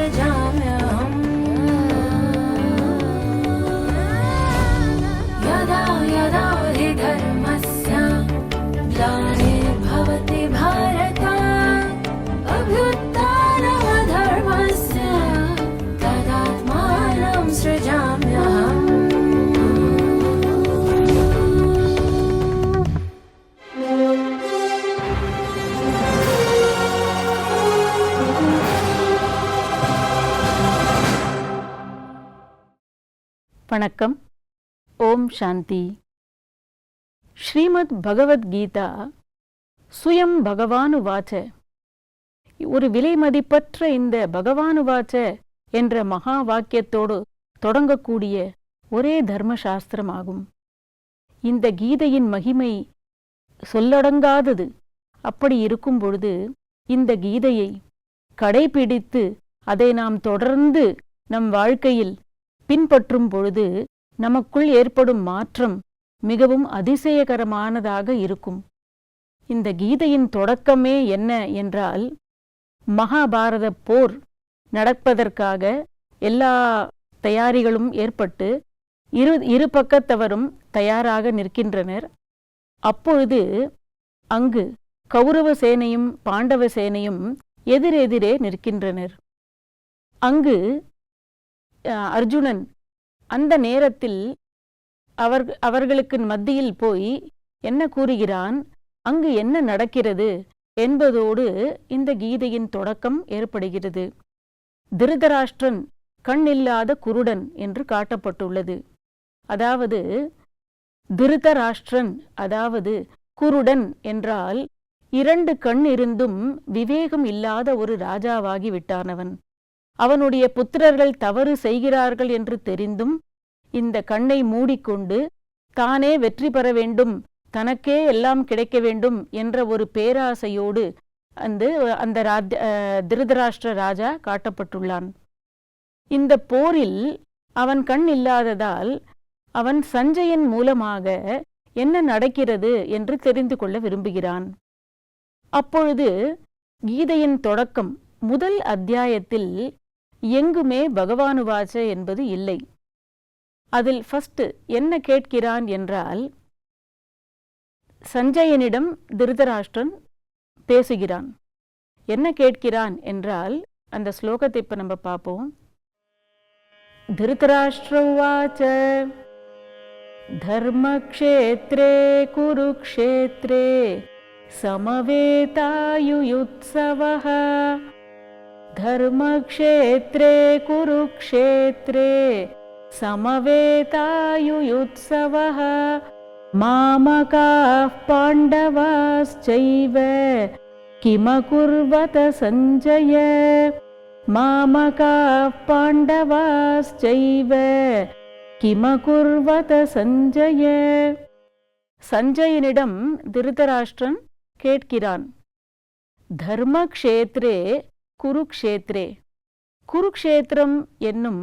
सृजाम्यहम् यदा यदा हि धर्मस्य ग्लानिर्भवति भारत अभ्युत्थानमधर्मस्य तदात्मानं सृजाम्यहम्. வணக்கம். ஓம் சாந்தி. ஸ்ரீமத் பகவத்கீதா சுயம் பகவானுவாச்ச. ஒரு விலை மதிப்பற்ற இந்த பகவானுவாச்ச என்ற மகா வாக்கியத்தோடு தொடங்கக்கூடிய ஒரே தர்மசாஸ்திரமாகும். இந்த கீதையின் மகிமை சொல்லடங்காதது. அப்படி இருக்கும் பொழுது இந்த கீதையை கடைபிடித்து அதை நாம் தொடர்ந்து நம் வாழ்க்கையில் பின்பற்றும் பொழுது நமக்குள் ஏற்படும் மாற்றம் மிகவும் அதிசயகரமானதாக இருக்கும். இந்த கீதையின் தொடக்கமே என்ன என்றால், மகாபாரத போர் நடப்பதற்காக எல்லா தயாரிகளும் ஏற்பட்டு இரு பக்கத்தவரும் தயாராக நிற்கின்றனர். அப்பொழுது அங்கு கௌரவ சேனையும் பாண்டவ சேனையும் எதிரெதிரே நிற்கின்றனர். அங்கு அர்ஜுனன் அந்த நேரத்தில் அவர்களுக்கு மத்தியில் போய் என்ன கூறுகிறான், அங்கு என்ன நடக்கிறது என்பதோடு இந்த கீதையின் தொடக்கம் ஏற்படுகிறது. திருதராஷ்டிரன் கண்ணில்லாத குருடன் என்று காட்டப்பட்டுள்ளது. அதாவது திருதராஷ்டிரன் அதாவது குருடன் என்றால் 2 கண் இருந்தும் விவேகம் இல்லாத ஒரு ராஜாவாகி விட்டானவன். அவனுடைய புத்திரர்கள் தவறு செய்கிறார்கள் என்று தெரிந்தும் இந்த கண்ணை மூடிக்கொண்டு தானே வெற்றி பெற வேண்டும், தனக்கே எல்லாம் கிடைக்க வேண்டும் என்ற ஒரு பேராசையோடு அந்த திருதராஷ்டிர ராஜா காட்டப்பட்டுள்ளான். இந்த போரில் அவன் கண் இல்லாததால் அவன் சஞ்சயன் மூலமாக என்ன நடக்கிறது என்று தெரிந்து கொள்ள விரும்புகிறான். அப்பொழுது கீதையின் தொடக்கம் முதல் அத்தியாயத்தில் எங்குமே பகவானுவாச்ச என்பது இல்லை. அதில் ஃபர்ஸ்ட் என்ன கேட்கிறான் என்றால், சஞ்சயனிடம் திருதராஷ்டிரன் பேசுகிறான். என்ன கேட்கிறான் என்றால், அந்த ஸ்லோகத்தை இப்ப நம்ம பார்ப்போம். திருதராஷ்டிரவாச்ச தர்மக்ஷேத்ரே குருக்ஷேத்ரே சமவேதாயுயுத்சவஹ धर्मक्षेत्रे कुरुक्षेत्रे समवेतायुयुत्सवः मामकाः पाण्डवाश्चैव किमकुर्वत सञ्जय मामकाः पाण्डवाश्चैव किमकुर्वत सञ्जय. சஞ்சயனிடம் திருதராஷ்டிரன் கேட்கிறான், தர்மக்ஷேத்ரே குருக்ஷேத்ரே, குருக்ஷேத்திரம் என்னும்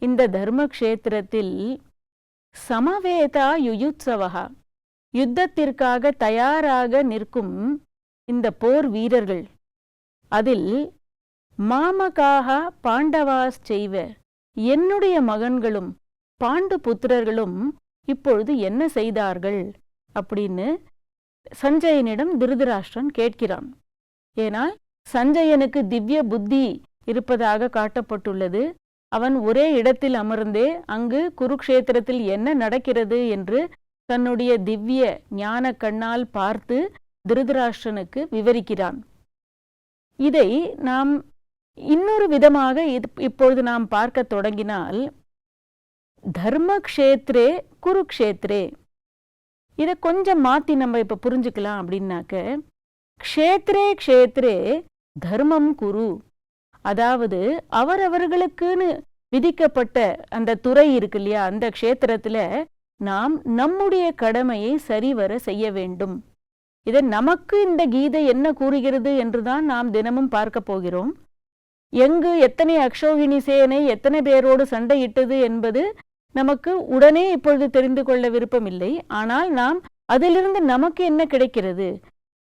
இந்த தர்மக்ஷேத்திரத்தில் சமவேதா யுயுத்சவஹா, யுத்தத்திற்காக தயாராக நிற்கும் இந்த போர் வீரர்கள், அதில் மாமகாக பாண்டவாஸ் செய்வ, என்னுடைய மகன்களும் பாண்டு புத்திரர்களும் இப்பொழுது என்ன செய்தார்கள் அப்படின்னு சஞ்சயனிடம் திருதராஷ்டிரன் கேட்கிறான். ஏனால் சஞ்சயனுக்கு திவ்ய புத்தி இருப்பதாக காட்டப்பட்டுள்ளது. அவன் ஒரே இடத்தில் அமர்ந்தே அங்கு குருக்ஷேத்திரத்தில் என்ன நடக்கிறது என்று தன்னுடைய திவ்ய ஞான கண்ணால் பார்த்து திருதராஷ்டிரனுக்கு விவரிக்கிறான். இதை நாம் இன்னொரு விதமாக இப்பொழுது நாம் பார்க்க தொடங்கினால், தர்மக்ஷேத்ரே குருக்ஷேத்ரே, இதை கொஞ்சம் மாத்தி நம்ம இப்ப புரிஞ்சுக்கலாம். அப்படின்னாக்க, க்ஷேத்ரே க்ஷேத்ரே தர்மம் குரு, அதாவது அவரவர்களுக்குன்னு விதிக்கப்பட்ட அந்த துறை இருக்கு இல்லையா, அந்த க்ஷேத்திரத்துல நாம் நம்முடைய கடமையை சரிவர செய்ய வேண்டும். இதை நமக்கு இந்த கீதை என்ன கூறுகிறது என்றுதான் நாம் தினமும் பார்க்க போகிறோம். எங்கு எத்தனை அக்ஷோகினி சேனை எத்தனை பேரோடு சண்டையிட்டது என்பது நமக்கு உடனே இப்பொழுது தெரிந்து கொள்ள விருப்பமில்லை. ஆனால் நாம் அதிலிருந்து நமக்கு என்ன கிடைக்கிறது?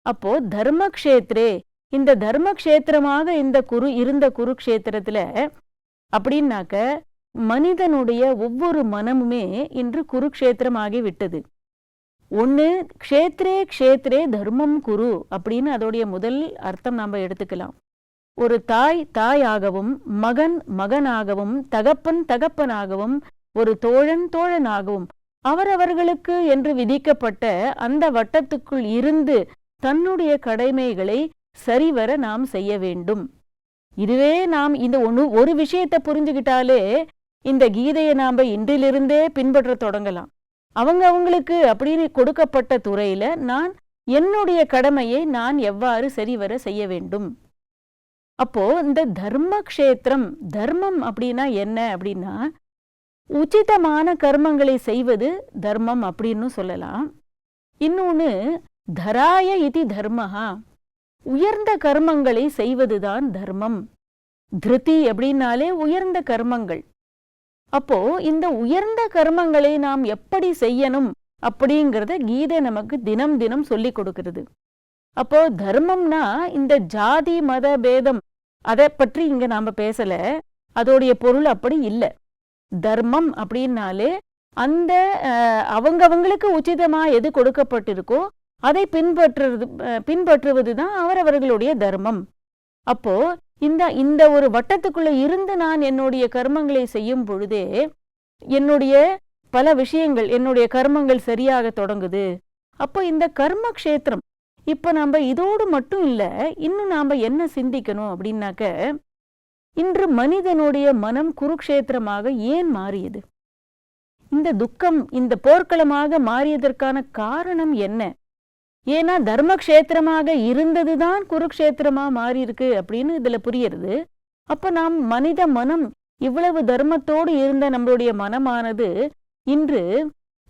அப்போ தர்மக்ஷேத்ரே இந்த தர்மக்ஷேத்திரமாக இந்த இருந்த குருக்ஷேத்திரத்துல அப்படின்னாக்க மனிதனுடைய ஒவ்வொரு மனமுமே இன்று குருக்ஷேத்திரமாகி விட்டது. ஒன்று, க்ஷேத்ரே க்ஷேத்ரே தர்மம் குரு அப்படின்னு அதோடைய முதல் அர்த்தம் நாம் எடுத்துக்கலாம். ஒரு தாய் தாயாகவும், மகன் மகனாகவும், தகப்பன் தகப்பனாகவும், ஒரு தோழன் தோழனாகவும் அவரவர்களுக்கு என்று விதிக்கப்பட்ட அந்த வட்டத்துக்குள் இருந்து தன்னுடைய கடமைகளை சரிவர நாம் செய்ய வேண்டும். இதுவே நாம் இந்த ஒரு விஷயத்தை புரிஞ்சுக்கிட்டாலே இந்த கீதையை நாம் இன்றிலிருந்தே பின்பற்ற தொடங்கலாம். அவங்களுக்கு அப்படின்னு கொடுக்கப்பட்ட துறையில நான் என்னுடைய கடமையை நான் எவ்வாறு சரிவர செய்ய வேண்டும். அப்போ இந்த தர்மக்ஷேத்திரம், தர்மம் அப்படின்னா என்ன அப்படின்னா உச்சிதமான கர்மங்களை செய்வது தர்மம் அப்படின்னு சொல்லலாம். இன்னொன்னு தராய இதி தர்மஹா, உயர்ந்த கர்மங்களை செய்வதுதான் தர்மம். திருதி அப்படின்னாலே உயர்ந்த கர்மங்கள். அப்போ இந்த உயர்ந்த கர்மங்களை நாம் எப்படி செய்யணும் அப்படிங்கிறத கீதை நமக்கு தினம் தினம் சொல்லி கொடுக்கிறது. அப்போ தர்மம்னா இந்த ஜாதி மத பேதம் அதை பற்றி இங்க நாம பேசல, அதோடைய பொருள் அப்படி இல்லை. தர்மம் அப்படின்னாலே அந்த அவங்களுக்கு உச்சிதமா எது கொடுக்கப்பட்டிருக்கோ அதை பின்பற்றுவதுதான் அவரவர்களுடைய தர்மம். அப்போ இந்த ஒரு வட்டத்துக்குள்ள இருந்து நான் என்னுடைய கர்மங்களை செய்யும் பொழுதே என்னுடைய பல விஷயங்கள், என்னுடைய கர்மங்கள் சரியாக தொடங்குது. அப்போ இந்த கர்ம க்ஷேத்திரம் இப்ப நாம இதோடு மட்டும் இல்ல, இன்னும் நாம என்ன சிந்திக்கணும் அப்படின்னாக்க, இன்று மனிதனுடைய மனம் குருக்ஷேத்திரமாக ஏன் மாறியது? இந்த துக்கம் இந்த போர்க்களமாக மாறியதற்கான காரணம் என்ன? ஏன்னா தர்மக்ஷேத்திரமாக இருந்ததுதான் குருக்ஷேத்திரமா மாறி இருக்கு அப்படின்னு இதுல புரியுறது. அப்ப நாம் மனித மனம் இவ்வளவு தர்மத்தோடு இருந்த நம்மளுடைய மனமானது இன்று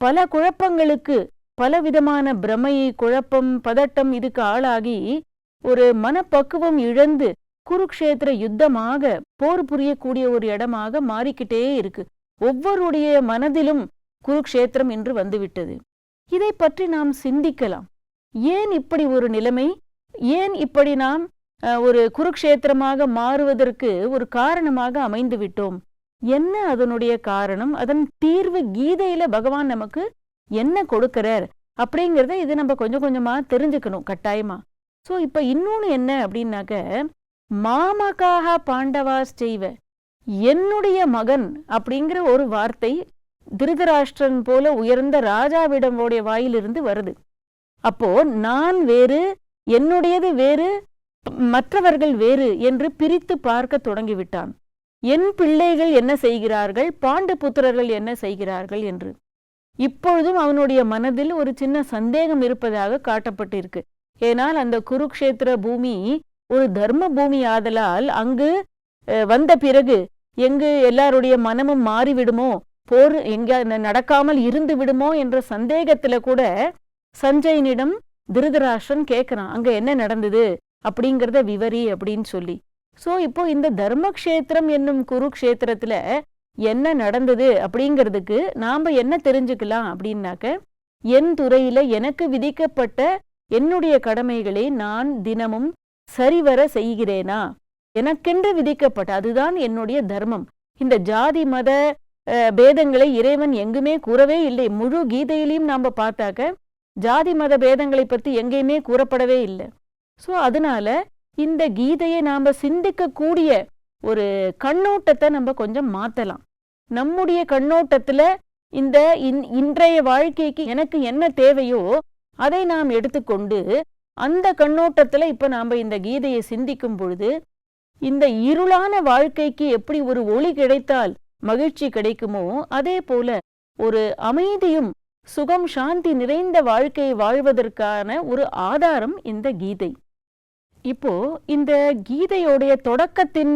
பல குழப்பங்களுக்கு, பலவிதமான பிரமை, குழப்பம், பதட்டம் இதுக்கு ஆளாகி ஒரு மனப்பக்குவம் இழந்து குருக்ஷேத்திர யுத்தமாக போர் புரியக்கூடிய ஒரு இடமாக மாறிக்கிட்டே இருக்கு. ஒவ்வொருடைய மனதிலும் குருக்ஷேத்திரம் இன்று வந்துவிட்டது. இதை பற்றி நாம் சிந்திக்கலாம். ஏன் இப்படி ஒரு நிலைமை, ஏன் இப்படி நாம் ஒரு குருக்ஷேத்திரமாக மாறுவதற்கு ஒரு காரணமாக அமைந்து விட்டோம்? என்ன அதனுடைய காரணம்? அதன் தீர்வு கீதையில பகவான் நமக்கு என்ன கொடுக்கிறார் அப்படிங்கிறத இது நம்ம கொஞ்சம் கொஞ்சமா தெரிஞ்சுக்கணும் கட்டாயமா. சோ இப்ப இன்னொன்னு என்ன அப்படின்னாக்க, மாமகாக பாண்டவாஸ் செய்வ, என்னுடைய மகன் அப்படிங்கிற ஒரு வார்த்தை திருதராஷ்டிரன் போல உயர்ந்த ராஜாவிடமுடைய வாயிலிருந்து வருது. அப்போ நான் வேறு, என்னுடையது வேறு, மற்றவர்கள் வேறு என்று பிரித்து பார்க்க தொடங்கிவிட்டான். என் பிள்ளைகள் என்ன செய்கிறார்கள், பாண்டு புத்திரர்கள் என்ன செய்கிறார்கள் என்று. இப்பொழுதும் அவனுடைய மனதில் ஒரு சின்ன சந்தேகம் இருப்பதாக காட்டப்பட்டிருக்கு. ஏனால் அந்த குருக்ஷேத்திர பூமி ஒரு தர்ம பூமி ஆதலால் அங்கு வந்த பிறகு எங்கு எல்லாருடைய மனமும் மாறிவிடுமோ, போர் எங்க நடக்காமல் இருந்து விடுமோ என்ற சந்தேகத்துல கூட சஞ்சயனிடம் திருதராஷ்டிரன் கேட்கிறான், அங்க என்ன நடந்தது அப்படிங்கிறத விவரி அப்படின்னு சொல்லி. சோ இப்போ இந்த தர்மக்ஷேத்திரம் என்னும் குருக்ஷேத்திரத்துல என்ன நடந்தது அப்படிங்கிறதுக்கு நாம என்ன தெரிஞ்சுக்கலாம் அப்படின்னாக்க, என் துறையில எனக்கு விதிக்கப்பட்ட என்னுடைய கடமைகளை நான் தினமும் சரிவர செய்கிறேனா, எனக்கென்று விதிக்கப்பட்ட அதுதான் என்னுடைய தர்மம். இந்த ஜாதி மத பேதங்களை இறைவன் எங்குமே கூறவே இல்லை. முழு கீதையிலையும் நாம பார்த்தாக்க ஜாதி மத பேதங்களை பற்றி எங்கேயுமே கூறப்படவே இல்லை. சோ அதனால இந்த கீதையை நாம சிந்திக்க கூடிய ஒரு கண்ணோட்டத்தை நம்ம கொஞ்சம் மாத்தலாம். நம்முடைய கண்ணோட்டத்துல இந்த இன்றைய வாழ்க்கைக்கு எனக்கு என்ன தேவையோ அதை நாம் எடுத்துக்கொண்டு அந்த கண்ணோட்டத்துல இப்ப நாம இந்த கீதையை சிந்திக்கும் பொழுது இந்த இருளான வாழ்க்கைக்கு எப்படி ஒரு ஒளி கிடைத்தால் மகிழ்ச்சி கிடைக்குமோ அதே போல ஒரு அமைதியும் சுகம் சாந்தி நிறைந்த வாழ்க்கையை வாழ்வதற்கான ஒரு ஆதாரம் இந்த கீதை. இப்போ இந்த கீதையோடைய தொடக்கத்தின்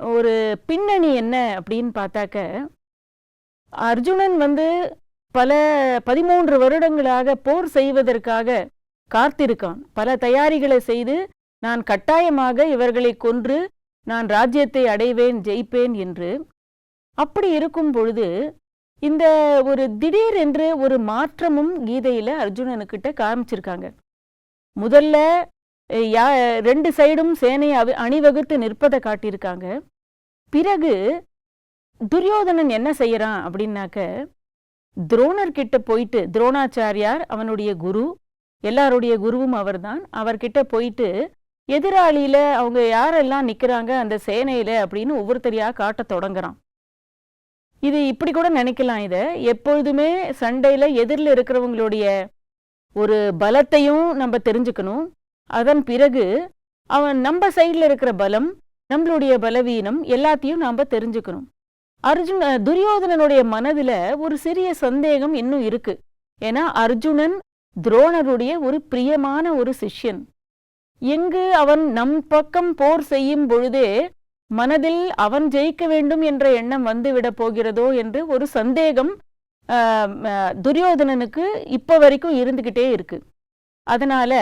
ஒரு பின்னணி என்ன அப்படின்னு பார்த்தாக்க, அர்ஜுனன் பல 13 வருடங்களாக போர் செய்வதற்காக காத்திருக்கான். பல தயாரிகளை செய்து நான் கட்டாயமாக இவர்களை கொன்று நான் ராஜ்யத்தை அடைவேன், ஜெயிப்பேன் என்று. அப்படி இருக்கும் பொழுது இந்த ஒரு திடீர் என்று ஒரு மாற்றமும் கீதையில அர்ஜுனனுக்கிட்ட காமிச்சிருக்காங்க. முதல்ல ரெண்டு சைடும் சேனையை அணிவகுத்து நிற்பதை காட்டியிருக்காங்க. பிறகு துரியோதனன் என்ன செய்யறான் அப்படின்னாக்க, துரோணர் கிட்ட போயிட்டு, துரோணாச்சாரியார் அவனுடைய குரு, எல்லாருடைய குருவும் அவர்தான், அவர்கிட்ட போயிட்டு எதிராளியில அவங்க யாரெல்லாம் நிக்கிறாங்க அந்த சேனையில அப்படின்னு ஒவ்வொருத்தரையா காட்ட தொடங்குறான். இது இப்படி கூட நினைக்கலாம், இத எப்பொழுதுமே சண்டையில எதிரில் இருக்கிறவங்களுடைய ஒரு பலத்தையும் நம்ம தெரிஞ்சுக்கணும். அதன் பிறகு அவன் நம்ம சைட்ல இருக்கிற பலம், நம்மளுடைய பலவீனம் எல்லாத்தையும் நாம தெரிஞ்சுக்கணும். துரியோதனனுடைய மனதுல ஒரு சிறிய சந்தேகம் இன்னும் இருக்கு. ஏன்னா அர்ஜுனன் துரோணருடைய ஒரு பிரியமான ஒரு சிஷ்யன். எங்கு அவன் நம் பக்கம் போர் செய்யும் பொழுதே மனதில் அவன் ஜெயிக்க வேண்டும் என்ற எண்ணம் வந்துவிட போகிறதோ என்று ஒரு சந்தேகம் துரியோதனனுக்கு இப்ப வரைக்கும் இருந்துகிட்டே இருக்கு. அதனால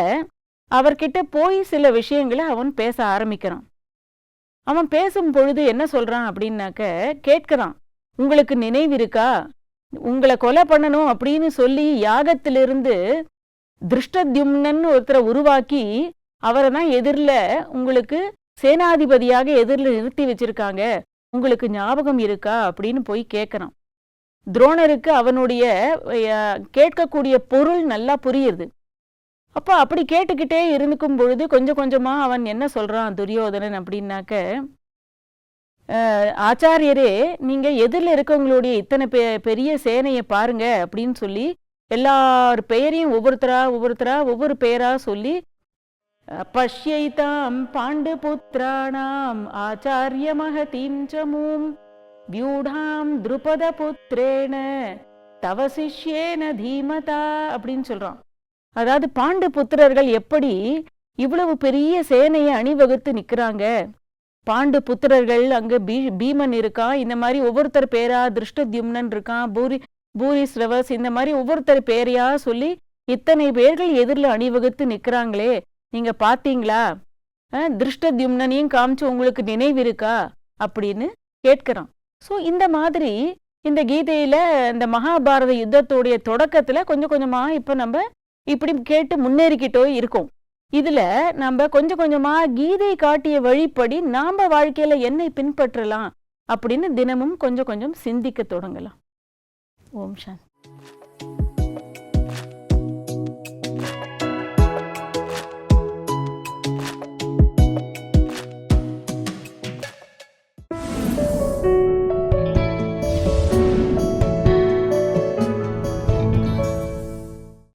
அவர்கிட்ட போய் சில விஷயங்களை அவன் பேச ஆரம்பிக்கிறான். அவன் பேசும் பொழுது என்ன சொல்றான் அப்படின்னாக்க, கேட்கிறான், உங்களுக்கு நினைவிருக்கா, உங்களை கொலை பண்ணணும் அப்படின்னு சொல்லி யாகத்திலிருந்து திருஷ்டத்யும்னன் ஒருத்தரை உருவாக்கி அவரை தான் எதிரில் உங்களுக்கு சேனாதிபதியாக எதிரில் நிறுத்தி வச்சிருக்காங்க, உங்களுக்கு ஞாபகம் இருக்கா அப்படின்னு போய் கேட்கறான். துரோணருக்கு அவனுடைய கேட்கக்கூடிய பொருள் நல்லா புரியுது. அப்போ அப்படி கேட்டுக்கிட்டே இருந்துக்கும் பொழுது கொஞ்சம் கொஞ்சமா அவன் என்ன சொல்றான் துரியோதனன் அப்படின்னாக்க, ஆச்சாரியரே, நீங்க எதிரில் இருக்கவங்களுடைய இத்தனை பெரிய சேனையை பாருங்க அப்படின்னு சொல்லி எல்லார் பெயரையும் ஒவ்வொரு பெயரா சொல்லி, பஷ்யைதாம் பாண்டு புத்திராணாம் ஆச்சாரிய மகதீம் சமூம் வியூடாம் துருபத புத்திரேன தவ சிஷ்யேன தீமதா அப்படின்னு சொல்றான். அதாவது பாண்டு புத்திரர்கள் எப்படி இவ்வளவு பெரிய சேனையை அணிவகுத்து நிக்கிறாங்க, பாண்டு புத்திரர்கள் அங்க பீமன் இருக்கான், இந்த மாதிரி ஒவ்வொருத்தர் பேரா, திருஷ்டத்யும்னன் இருக்கான், பூரிஸ்ரவஸ், இந்த மாதிரி ஒவ்வொருத்தர் பேரையா சொல்லி இத்தனை பேர்கள் எதிரில் அணிவகுத்து நிக்கிறாங்களே, நீங்க பாத்தீங்களா, திருஷ்டத்யும்னனையும் காமிச்சு உங்களுக்கு நினைவிருக்கா அப்படின்னு கேட்கிறான். ஸோ இந்த மாதிரி இந்த கீதையில இந்த மகாபாரத யுத்தத்துடைய தொடக்கத்துல கொஞ்சம் கொஞ்சமா இப்ப நம்ம இப்படி கேட்டு முன்னேறிக்கிட்டோ இருக்கோம். இதுல நம்ம கொஞ்சம் கொஞ்சமா கீதை காட்டிய வழிப்படி நாம வாழ்க்கையில என்னை பின்பற்றலாம் அப்படின்னு தினமும் கொஞ்சம் கொஞ்சம் சிந்திக்க தொடங்கலாம். ஓம் சாந்தி.